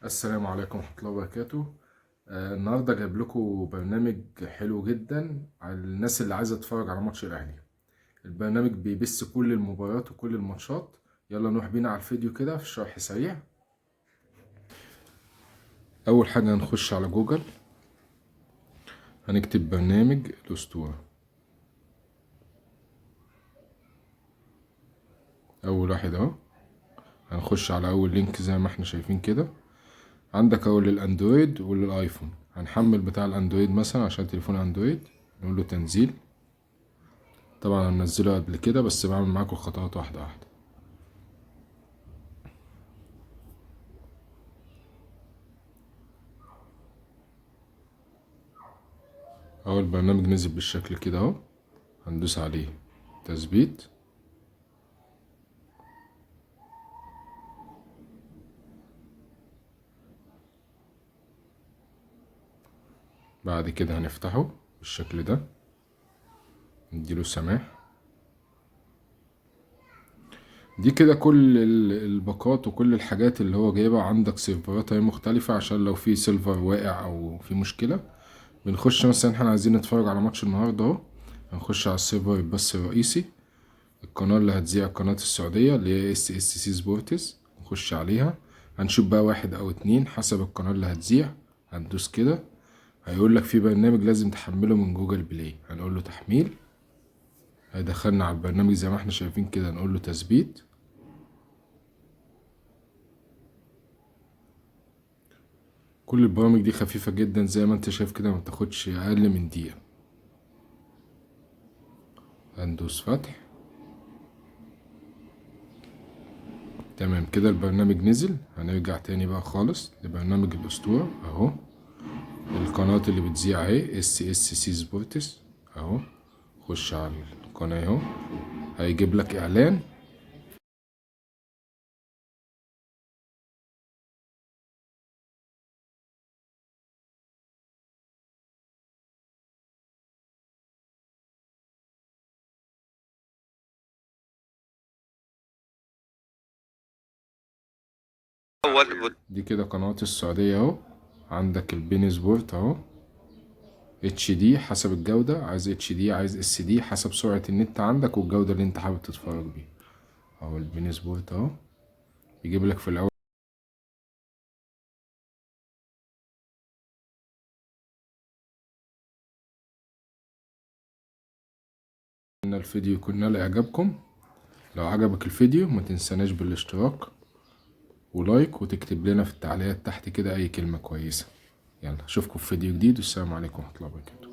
السلام عليكم ورحمة الله وبركاته. النهاردة جايب لكم برنامج حلو جدا على الناس اللي عايزة تتفرج على ماتش الأهلي. البرنامج بيبث كل المباريات وكل الماتشات. يلا نروح بينا على الفيديو كده في شرح سريع. أول حاجة هنخش على جوجل، هنكتب برنامج الأسطورة. أول واحد أهو، هنخش على أول لينك زي ما احنا شايفين كده. عندك أول للأندرويد وللآيفون. هنحمل بتاع الأندرويد مثلا عشان تليفون أندرويد، نقول له تنزيل. طبعا هننزله قبل كده بس بعمل معاكم الخطوات واحدة واحدة. اهو البرنامج نزل بالشكل كده اهو، هندوس عليه تثبيت. بعد كده هنفتحه بالشكل ده، نديله سماح. دي كده كل الباقات وكل الحاجات اللي هو جايبها. عندك سيرفرات اهي مختلفة عشان لو في سيرفر واقع او في مشكلة. بنخش مثلا احنا عايزين نتفرج على ماتش النهاردة اهو، هنخش على السيرفر البث الرئيسي. القناة اللي هتذيع قناة السعودية اللي هي SSC سبورتس، نخش عليها. هنشوف بقى واحد او اتنين حسب القناة اللي هتذيع. هندوس كده، هيقول لك في برنامج لازم تحمله من جوجل بلاي، هنقول له تحميل. هيدخلنا على البرنامج زي ما احنا شايفين كده، نقول له تثبيت. كل البرامج دي خفيفة جدا زي ما انت شايف كده، ما تاخدش اقل من دقيقة. هندوس فتح. تمام كده البرنامج نزل. هنرجع تاني بقى خالص لبرنامج الاسطورة اهو. القناة اللي بتذيع اهي SSC سبورتس اهو. خش على القناة اهو، هيجيب لك اعلان. دي كده قناة السعودية اهو. عندك البين سبورت اهو، HD حسب الجودة، عايز HD عايز SD حسب سرعة النت عندك والجودة اللي انت حابب تتفرج بيها. اهو البين سبورت اهو، يجيب لك في الاول. ان الفيديو يكون نال اعجابكم. لو عجبك الفيديو ما تنساناش بالاشتراك ولايك، وتكتب لنا في التعليقات تحت كده اي كلمة كويسة. يلا اشوفكم في فيديو جديد، والسلام عليكم ورحمة الله وبركاته.